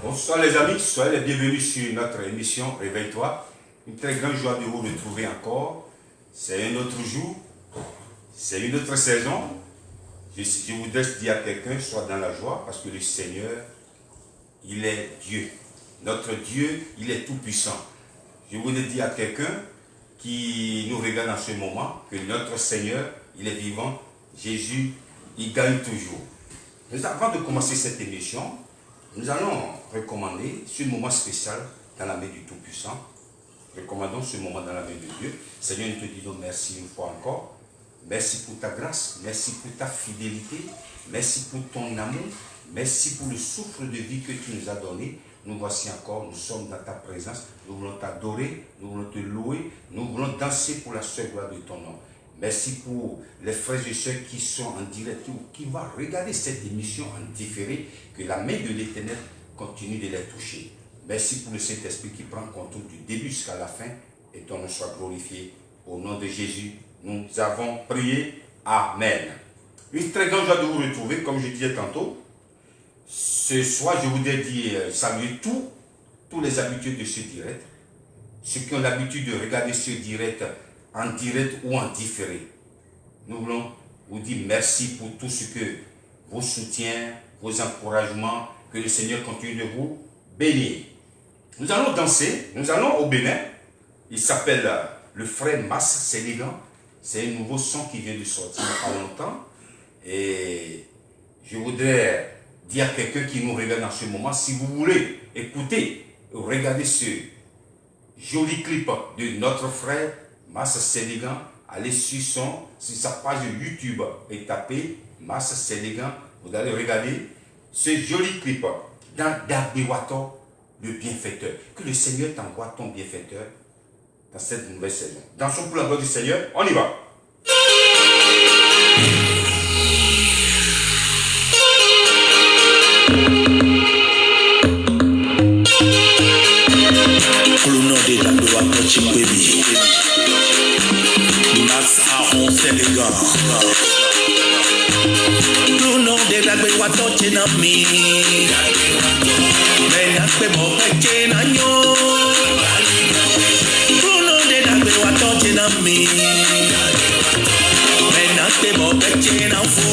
Bonsoir les amis, soyez les bienvenus sur notre émission Réveille-toi. Une très grande joie de vous retrouver encore. C'est un autre jour, c'est une autre saison. Je voudrais dire à quelqu'un, sois dans la joie, parce que le Seigneur, il est Dieu. Notre Dieu, il est tout puissant. Je voudrais dire à quelqu'un qui nous regarde en ce moment, que notre Seigneur, il est vivant. Jésus, il gagne toujours. Mais avant de commencer cette émission, nous allons recommander ce moment spécial dans la main du Tout-Puissant. Recommandons ce moment dans la main de Dieu. Seigneur, nous te disons merci une fois encore. Merci pour ta grâce, merci pour ta fidélité, merci pour ton amour, merci pour le souffle de vie que tu nous as donné. Nous voici encore, nous sommes dans ta présence, nous voulons t'adorer, nous voulons te louer, nous voulons danser pour la seule gloire de ton nom. Merci pour les frères et sœurs qui sont en direct ou qui vont regarder cette émission en différé, que la main de l'Éternel continue de les toucher. Merci pour le Saint-Esprit qui prend contrôle du début jusqu'à la fin et ton nom soit glorifié. Au nom de Jésus, nous avons prié. Amen. Une très grande joie de vous retrouver, comme je disais tantôt. Ce soir, je voudrais dire, saluer tous les habitués de ce direct, ceux qui ont l'habitude de regarder ce direct en direct ou en différé. Nous voulons vous dire merci pour tout ce que vos soutiens, vos encouragements, que le Seigneur continue de vous bénir. Nous allons danser, nous allons au Bénin. Il s'appelle le frère Massa Sénégan. C'est un nouveau son qui vient de sortir il n'y a pas longtemps. Et je voudrais dire à quelqu'un qui nous regarde en ce moment, si vous voulez écouter ou regarder ce joli clip de notre frère Massa Sénégan, allez sur sa page YouTube et tapez Massa Sénégan. Vous allez regarder ce joli clip dans Dabewato, le bienfaiteur. Que le Seigneur t'envoie ton bienfaiteur dans cette nouvelle saison. Dansons pour la gloire du Seigneur, on y va. Pour le nom de Dabewato Chipébi, Massa Sénégan. Pour le nom de Dabewato Chenami, Benakbe Mope Chenanyo. Wato chena mi, menakbe mope chena fo.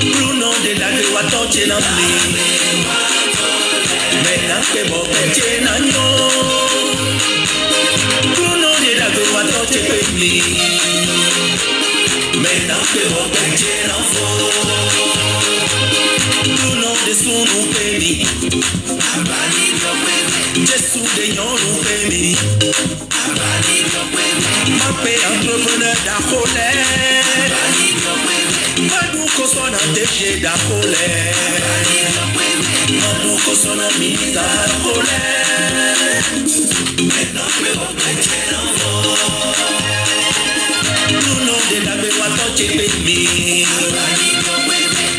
Bruno de dagbe wato chena mi, menakbe mope chena nyo. Bruno de dagbe wato chena mi, menakbe mope chena fo. Bruno de sunu pemi, abani lope. Jésus de yon pemi. Mape entrepreneur d'Akole, Madouko son DG d'Akole, Madouko son ministre d'Akole. Nous non de la Bewato Chepemi,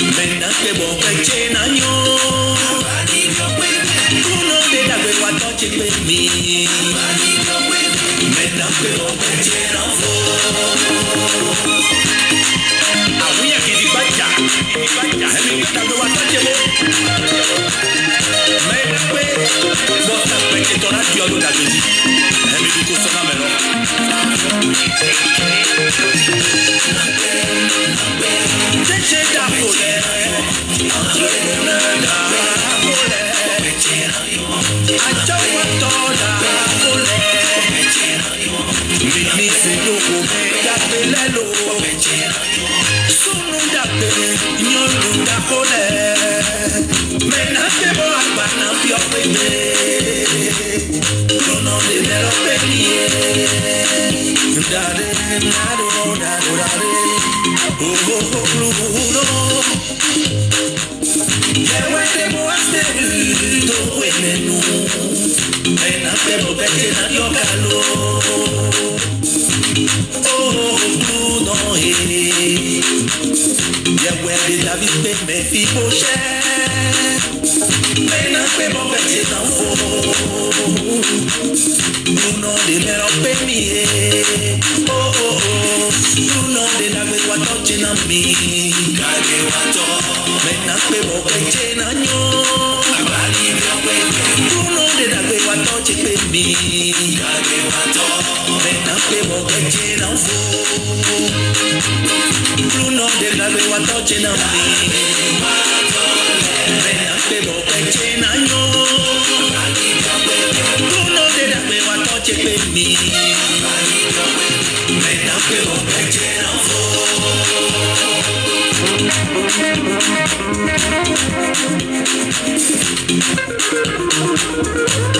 maintenant que bon péché n'agnon. Nous non de la Bewato Chepemi. Maintenant que l'on peut dire en faux. Ah oui, il dit Bacha, elle est dans le Wattachebe. Mais après, bon, ça peut être ton adieu à l'eau d'Adodi. Elle me dit que son âme est c'est d'Apolé, entrepreneur d'Apolé. Achawato d'Apolé. Mimi se loko mega pelelo, sunu dape nyolu dakole, menate bo abana biopede, kono de mero penie, dare nado dare, oh ludo, yewe de bo aste do wenenu, menate bo bete na yogalo. Oh, non, y'a ouais, David, mais fi poche. pe bon pete nan fo. Bruno de mero pe mi oh oh oh. Bruno de na pe wato chena mi. Kage wato. Mena pe bon pete nan yo. Abali myo pe. Bruno de na pe wato chepe mi. Kage wato. Mena pe bon pete nan fo. Bruno de na pe wato chena mi. Mena pe bon pete nan yo. Bruno de na pe wato chepe mi. Mena pe bon pete nan fo.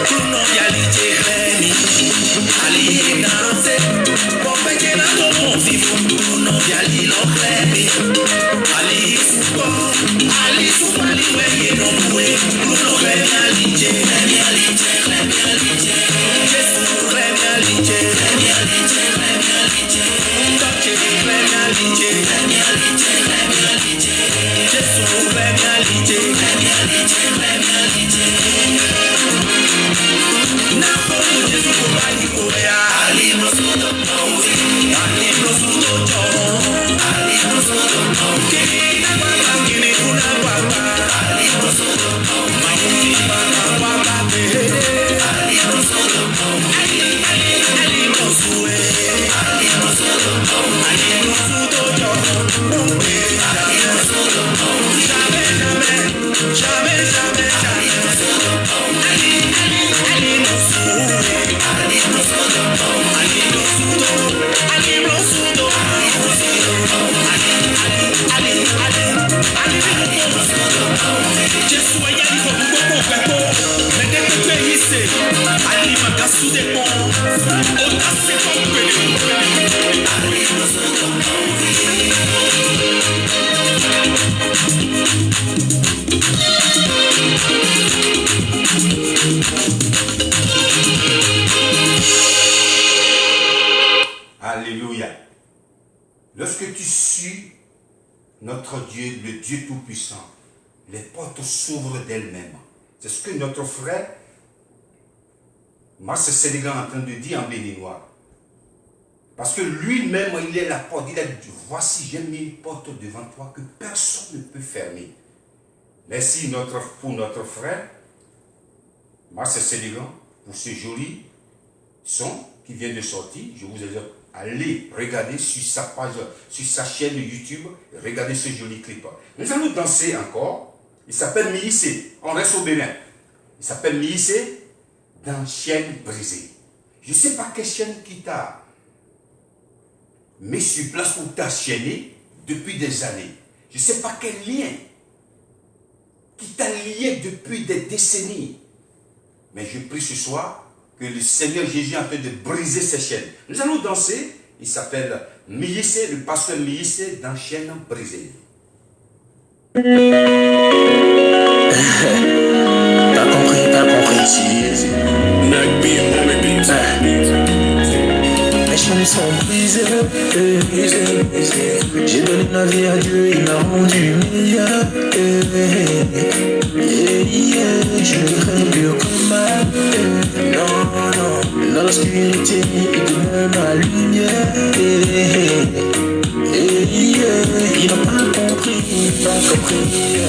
Bruno yali cheheni, ali danse, popeke na tomo vivo. Bruno yali lo klemi, ali suko ali weye no mwe. Bruno klemi ali che, Jesu klemi ali che, Toche klemi ali che, Jesu klemi ali che. Na popo Jesu ko bali ko ya. Ali prosudo jo. Ali prosudo no. Kini na baba kini kuna baba. Ali prosudo no. Mauni baba be. Ali prosudo no. Ali prosue. Ali prosudo no. Ali prosudo jo. Ali prosudo no. Jamais. Ali prosudo no. Ali prosue. Ali prosudo no. Ali prosudo. Ali prosudo. Ali prosudo no. Ali prosudo no. Jesu ayali ko gbogbo pepo. Mede pepe yise. Ali magasu de pon. O ta se kon pele. Ali prosudo no. Alléluia. Lorsque tu suis notre Dieu, le Dieu Tout-Puissant, les portes s'ouvrent d'elles-mêmes. C'est ce que notre frère Marc Sénégal est en train de dire en béninois. Parce que lui-même, il est la porte. Il a dit, voici, j'ai mis une porte devant toi que personne ne peut fermer. Merci pour notre frère Marc Sénégal pour ce joli son qui vient de sortir. Je vous ai dit, allez regarder sur sa page, sur sa chaîne YouTube, regardez ce joli clip. Nous allons danser encore. Il s'appelle Miissé. On reste au Bénin. Il s'appelle Miissé dans Chaîne brisée. Je ne sais pas quelle chaîne qui t'a mis sur place ou t'a chaîné depuis des années. Je ne sais pas quel lien qui t'a lié depuis des décennies. Mais je prie ce soir que le Seigneur Jésus est en train de briser ces chaînes. Nous allons danser. Il s'appelle Miissé, le pasteur Miissé dans Chaîne brisée. Pas compris. Mes chaînes sont brisées. J'ai donné ma vie à Dieu, il m'a rendu meilleur. Je ne crains plus aucun mal. Non, dans l'obscurité, il demeure ma lumière. Ils n'ont pas compris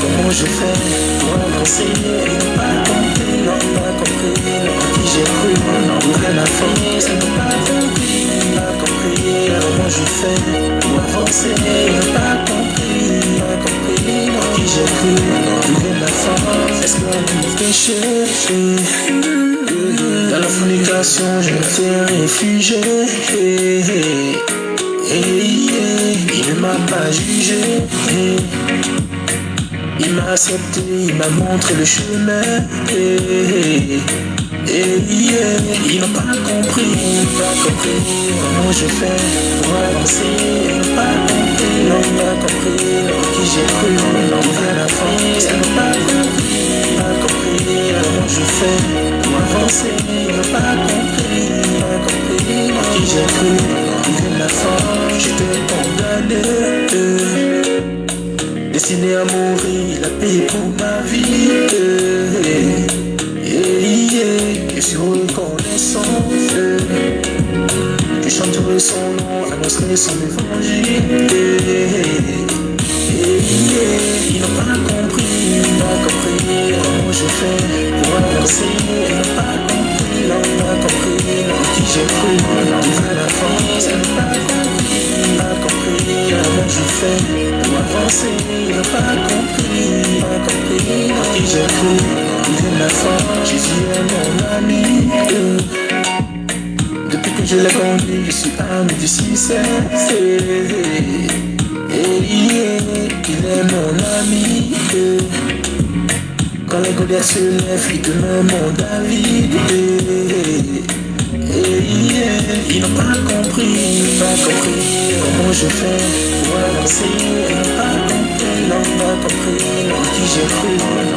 comment je fais pour avancer. Ils n'ont pas compris qui j'ai cru, ouvrir la force. Ils n'ont pas compris comment je fais pour avancer. Ils n'ont pas compris qui j'ai cru, ouvrir la force. Est-ce qu'on a péché? Dans la fornication, je me fais réfugier. Il ne m'a pas jugé. Il m'a accepté, il m'a montré le chemin. Ils n'ont pas compris comment je fais pour avancer. Ils n'ont pas compris qui j'ai cru, ouvrir la force. Ils n'ont pas compris comment je fais pour avancer. Ils n'ont pas compris qui j'ai cru, ouvrir la force. J'étais condamné, destiné à mourir, il a payé pour ma vie. suis reconnaissant. Je chanterai son nom, annoncerai son évangile. Ils n'ont pas compris comment je fais pour avancer. Ils n'ont pas compris en qui j'ai cru. Ils la France, ils n'ont pas compris comment je fais pour avancer. Ils n'ont pas compris en qui j'ai cru. Ils veulent la France, Jésus est mon ami. Depuis que je l'ai connu, je suis ami du succès. Il est mon ami. Quand les colères se lèvent, il te met mon David. Ils n'ont pas compris comment je fais pour avancer. Ils n'ont pas compris en qui j'ai cru.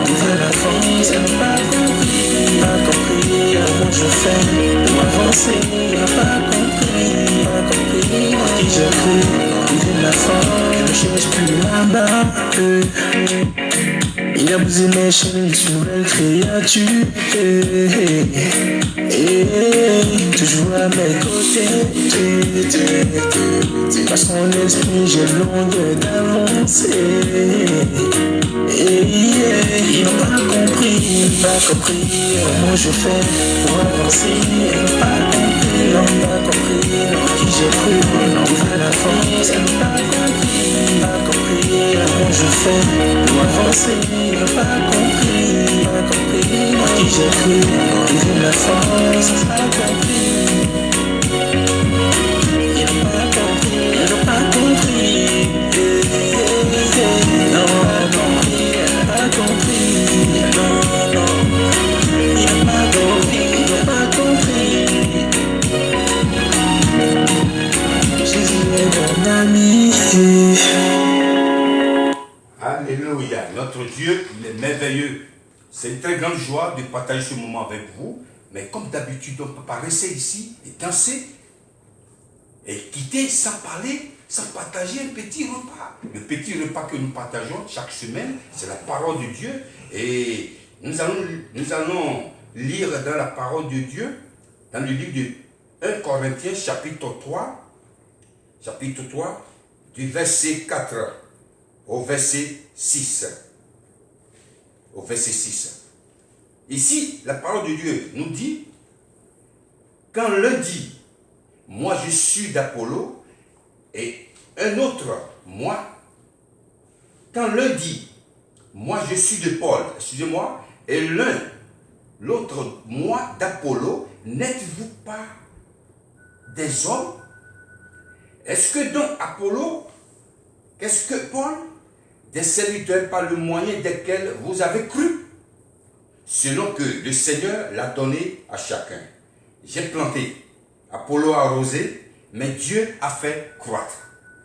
Ils veulent la France, ils n'ont pas compris comment je fais pour avancer. Ils n'ont pas compris en qui j'ai cru. Ils veulent la France, je ne cherche plus là-bas. Il a bousé mes chaînes, je suis une nouvelle créature. Toujours à mes côtés. Parce qu'en esprit j'ai longue d'avance. Ils n'ont pas compris comment je fais pour avancer. Ils n'ont pas compris en qui j'ai cru. Ouvrir la France, ils n'ont pas compris comment je fais pour avancer. Ils n'ont pas compris en qui j'ai cru. Ouvrir la France, ils n'ont pas compris. Ils n'ont pas compris. Non, pas compris, non, il n'a pas compris, Jésus est mon ami. Alléluia, notre Dieu, il est merveilleux. C'est une très grande joie de partager ce moment avec vous. Mais comme d'habitude, on ne peut pas rester ici et danser et quitter sans parler, sans partager un petit repas. Le petit repas que nous partageons chaque semaine, c'est la parole de Dieu. Et nous allons lire dans la parole de Dieu, dans le livre de 1 Corinthiens, chapitre 3, du verset 4 au verset 6. Au verset 6. Ici, la parole de Dieu nous dit, quand l'un dit, moi je suis d'Apollo, et un autre, moi, quand l'un dit, moi je suis de Paul, excusez-moi, et l'autre, moi d'Apollo, n'êtes-vous pas des hommes? Est-ce que donc Apollo, qu'est-ce que Paul? Des serviteurs par le moyen desquels vous avez cru, selon que le Seigneur l'a donné à chacun. J'ai planté, Apollo a arrosé, mais Dieu a fait croître.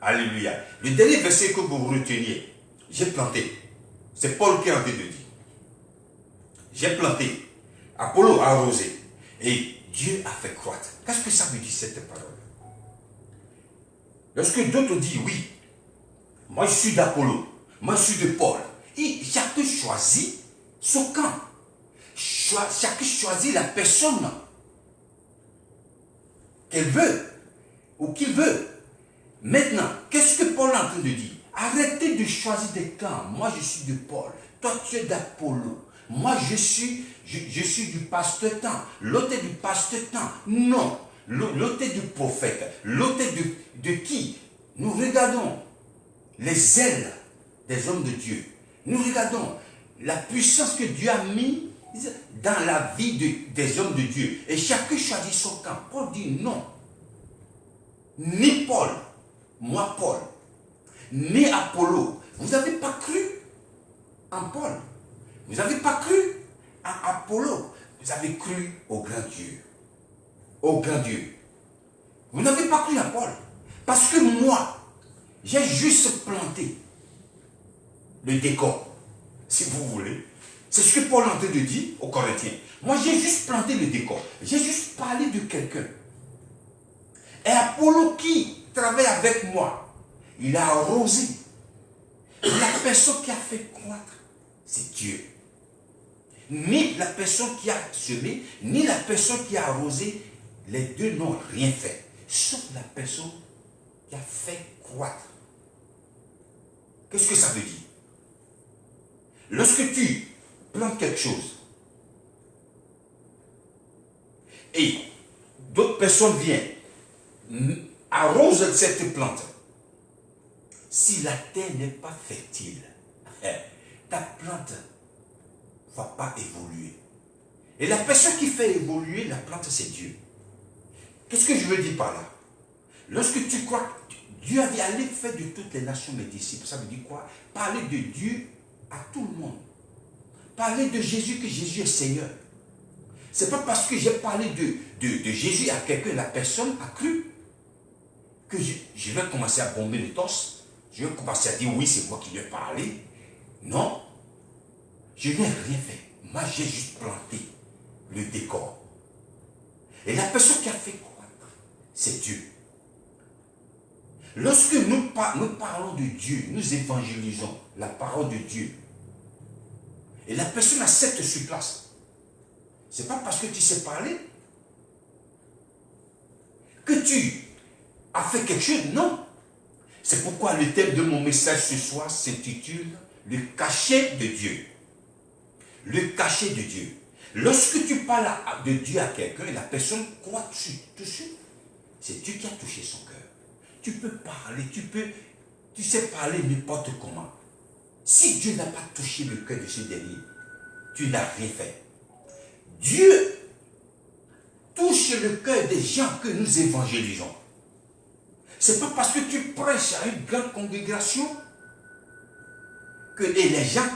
Alléluia. Le dernier verset que vous reteniez, j'ai planté. C'est Paul qui est en train de dire. J'ai planté. Apollo a arrosé. Et Dieu a fait croître. Qu'est-ce que ça veut dire cette parole? Lorsque d'autres disent oui, moi je suis d'Apollo, moi je suis de Paul. Et chacun choisit son camp. Chacun choisit la personne qu'elle veut ou qu'il veut. Maintenant, qu'est-ce que Paul est en train de dire? Arrêtez de choisir des camps. Moi, je suis de Paul. Toi, tu es d'Apollo. Moi, je suis du pasteur temps. L'autre est du pasteur temps. Non. L'autre est du prophète. L'autre est de qui? Nous regardons les ailes des hommes de Dieu. Nous regardons la puissance que Dieu a mis dans la vie des hommes de Dieu. Et chacun choisit son camp. Paul dit non. Ni Paul, moi Paul, ni Apollo. Vous n'avez pas cru en Paul. Vous n'avez pas cru en Apollo. Vous avez cru au grand Dieu. Au grand Dieu. Vous n'avez pas cru en Paul. Parce que moi, j'ai juste planté le décor, si vous voulez. C'est ce que Paul est en train de dire aux Corinthiens. Moi, j'ai juste planté le décor. J'ai juste parlé de quelqu'un. Et Apollo qui travaille avec moi, il a arrosé. La personne qui a fait croître, c'est Dieu. Ni la personne qui a semé, ni la personne qui a arrosé, les deux n'ont rien fait. Sauf la personne qui a fait croître. Qu'est-ce que ça veut dire? Lorsque tu plantes quelque chose et d'autres personnes viennent, arrosent cette plante, si la terre n'est pas fertile, ta plante ne va pas évoluer. Et la personne qui fait évoluer la plante, c'est Dieu. Qu'est-ce que je veux dire par là? Lorsque tu crois que Dieu a dit allez faire de toutes les nations mes disciples, ça veut dire quoi? Parler de Dieu à tout le monde. Parler de Jésus, que Jésus est Seigneur. C'est pas parce que j'ai parlé de Jésus à quelqu'un, la personne a cru, que je vais commencer à bomber le torse. Je vais commencer à dire oui, c'est moi qui lui ai parlé. Non, je n'ai rien fait. Moi, j'ai juste planté le décor. Et la personne qui a fait croître, c'est Dieu. Lorsque nous parlons de Dieu, nous évangélisons la parole de Dieu. Et la personne accepte sur place. Ce n'est pas parce que tu sais parler que tu as fait quelque chose, non. C'est pourquoi le thème de mon message ce soir s'intitule « Le cachet de Dieu ». Le cachet de Dieu. Lorsque tu parles de Dieu à quelqu'un et la personne croit dessus, c'est Dieu qui a touché son cœur. Tu peux parler, tu sais parler n'importe comment. Si Dieu n'a pas touché le cœur de ce dernier, tu n'as rien fait. Dieu touche le cœur des gens que nous évangélisons. C'est pas parce que tu prêches à une grande congrégation que les gens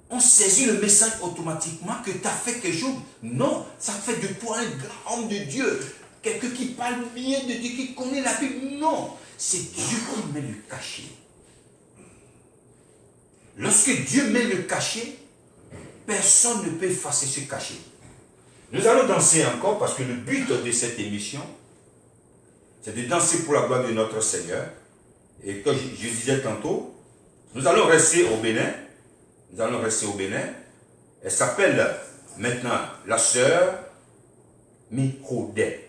ont saisi le message automatiquement que tu as fait quelque chose. Non, ça fait de toi un grand homme de Dieu. Quelqu'un qui parle bien de Dieu, qui connaît la Bible. Non, c'est Dieu qui met le cachet. Lorsque Dieu met le cachet, personne ne peut effacer ce cachet. Nous allons danser encore parce que le but de cette émission, c'est de danser pour la gloire de notre Seigneur. Et comme je disais tantôt, nous allons rester au Bénin. Nous allons rester au Bénin. Elle s'appelle maintenant la sœur Mihodé,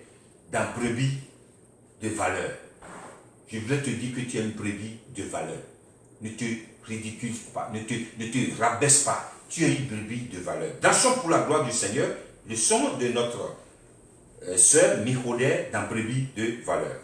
d'un brebis de valeur. Je voulais te dire que tu es une brebis de valeur. Ne te ridicule pas, ne te rabaisse pas. Tu es une brebis de valeur. Dansons pour la gloire du Seigneur le son de notre sœur Mihodé, d'un brebis de valeur.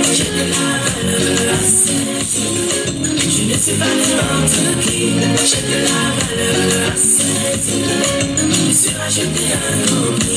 J'ai de la valeur. valeur à 7. Je ne suis pas n'importe qui. J'ai de la valeur à 7. Je suis racheté un grand prix.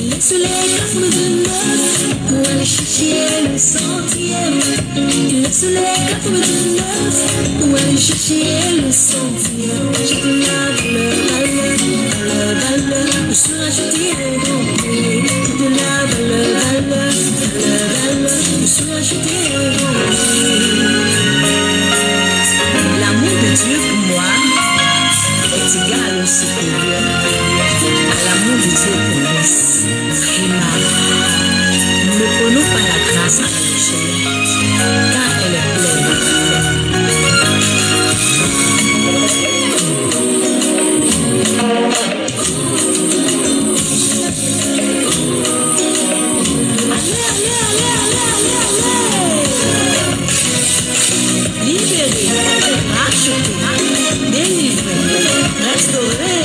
Laisse les casmes de neuf pour aller chercher le centième. Laisse les casmes de neuf pour aller chercher le centième. J'ai de la valeur, je suis racheté un grand prix. J'ai de la valeur, je suis racheté un grand prix. L'amour de Dieu pour moi est égal au supérieur à l'amour de Dieu pour nous. Vraiment, ne prenons pas la grâce à la légère, car elle est pleine. Libéré, racheté, délivré, restauré.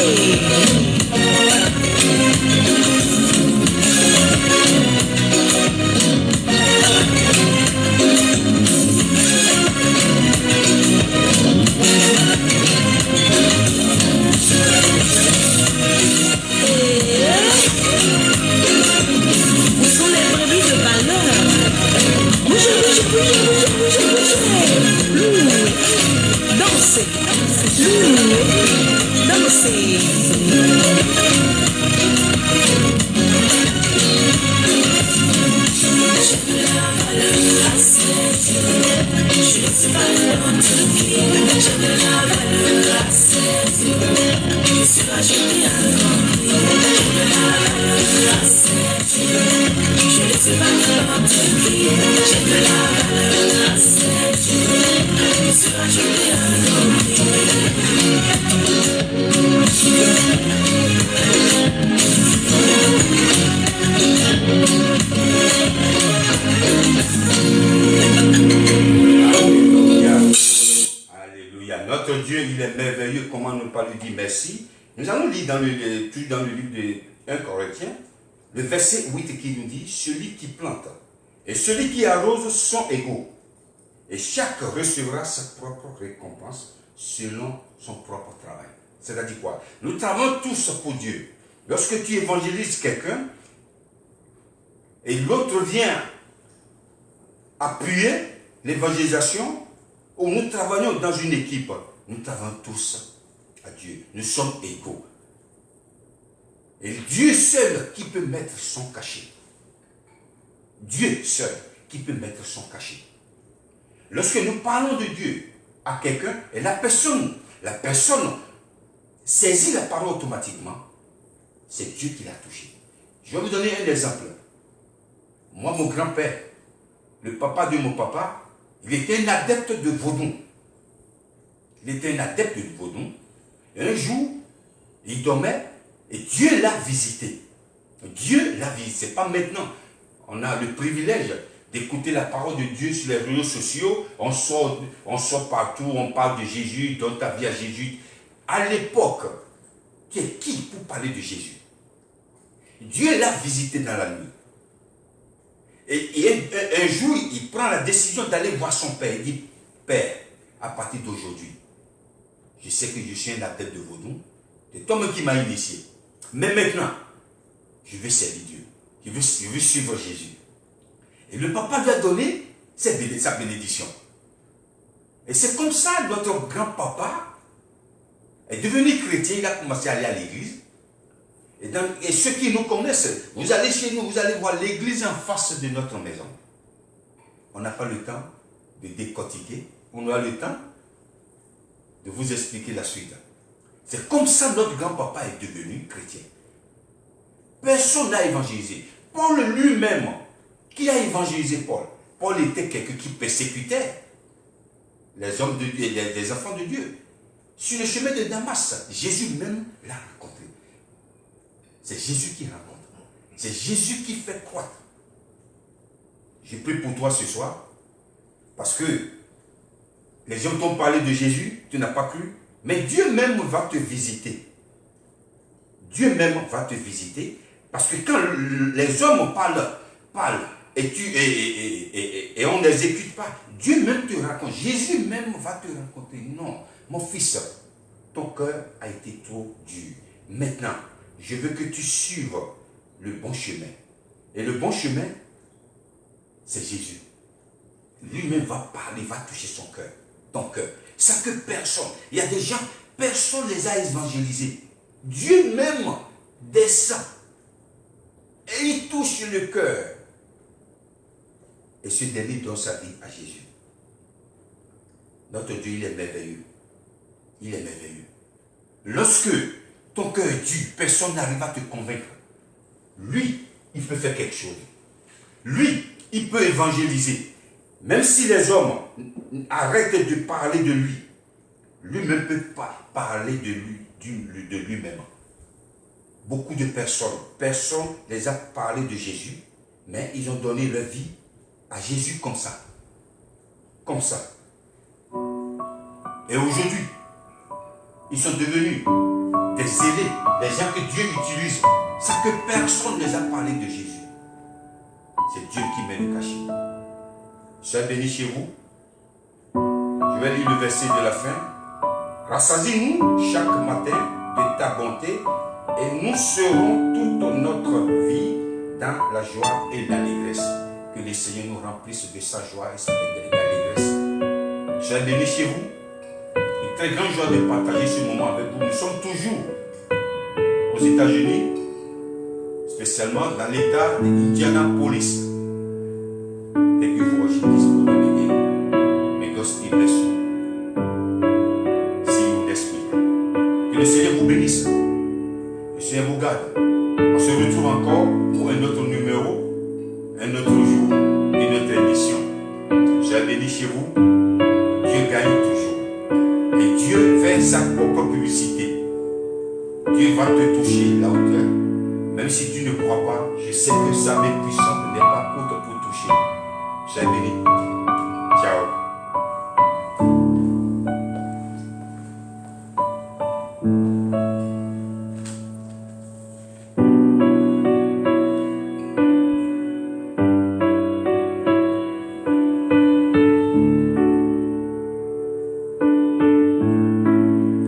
Notre Dieu, il est merveilleux, comment ne pas lui dire merci. Nous allons lire dans le livre de 1 Corinthiens, le verset 8 qui nous dit, celui qui plante et celui qui arrose sont égaux, et chacun recevra sa propre récompense selon son propre travail. C'est-à-dire quoi? Nous travaillons tous pour Dieu. Lorsque tu évangélises quelqu'un, et l'autre vient appuyer l'évangélisation, où nous travaillons dans une équipe, nous travaillons tous à Dieu. Nous sommes égaux. Et Dieu seul qui peut mettre son cachet. Dieu seul qui peut mettre son cachet. Lorsque nous parlons de Dieu à quelqu'un, et la personne saisit la parole automatiquement, c'est Dieu qui l'a touché. Je vais vous donner un exemple. Moi, mon grand-père, le papa de mon papa, il était un adepte de vaudou. Il était un adepte de vaudou. Et un jour, il dormait et Dieu l'a visité. Dieu l'a visité. Ce n'est pas maintenant. On a le privilège d'écouter la parole de Dieu sur les réseaux sociaux. On sort partout, on parle de Jésus, donne ta vie à Jésus. À l'époque, tu es qui pour parler de Jésus? Dieu l'a visité dans la nuit. Et un jour, il prend la décision d'aller voir son père. Il dit, Père, à partir d'aujourd'hui, je sais que je suis un adepte de vaudou. C'est toi-même qui m'as initié. Mais maintenant, je veux servir Dieu. Je veux suivre Jésus. Et le papa lui a donné sa bénédiction. Et c'est comme ça notre grand-papa est devenu chrétien. Il a commencé à aller à l'église. Et ceux qui nous connaissent, vous allez chez nous, vous allez voir l'église en face de notre maison. On n'a pas le temps de décortiquer. On a le temps de vous expliquer la suite. C'est comme ça notre grand-papa est devenu chrétien. Personne n'a évangélisé. Paul lui-même, qui a évangélisé Paul? Paul était quelqu'un qui persécutait les hommes de Dieu, les enfants de Dieu. Sur le chemin de Damas, Jésus même l'a rencontré. C'est Jésus qui rencontre. C'est Jésus qui fait croître. J'ai pris pour toi ce soir, parce que les gens t'ont parlé de Jésus, tu n'as pas cru, mais Dieu même va te visiter. Dieu même va te visiter, parce que quand les hommes parlent et on n'exécute pas, Dieu même te raconte, Jésus même va te raconter. Non, mon fils, ton cœur a été trop dur. Maintenant, je veux que tu suives le bon chemin. Et le bon chemin, c'est Jésus. Lui-même va parler, va toucher son cœur, ton cœur. Ça que personne, il y a des gens, personne ne les a évangélisés. Dieu même descend et il touche le cœur. Et ce dernier donne sa vie à Jésus. Notre Dieu, il est merveilleux. Il est merveilleux. Lorsque ton cœur est dur, personne n'arrive à te convaincre. Lui, il peut faire quelque chose. Lui, il peut évangéliser. Même si les hommes arrêtent de parler de lui, lui-même ne peut pas parler de lui-même. Beaucoup de personne les a parlé de Jésus, mais ils ont donné leur vie à Jésus comme ça. Comme ça. Et aujourd'hui, ils sont devenus des zélés, des gens que Dieu utilise. Ça que personne ne les a parlé de Jésus. C'est Dieu qui met le cachet. Soyez bénis chez vous. Je vais lire le verset de la fin. Rassasie-nous chaque matin de ta bonté et nous serons toute notre vie dans la joie et l'allégresse. Que le Seigneur nous remplisse de sa joie et sa allégresse. Soyez bénis chez vous. Une très grande joie de partager ce moment avec vous. Nous sommes toujours aux États-Unis, spécialement dans l'État d'Indianapolis. Thank you for watching this program again. May God still bless you. See you next week. Que le Seigneur vous bénisse. Que le Seigneur vous garde. On se retrouve encore pour un autre numéro, un autre jour, une autre émission. Soyez bénis chez vous. Dieu gagne toujours. Et Dieu fait sa propre publicité. Dieu va te toucher la hauteur. Même si tu ne crois pas, je sais que sa main puissante n'est pas courte pour toucher. Soyez bénis.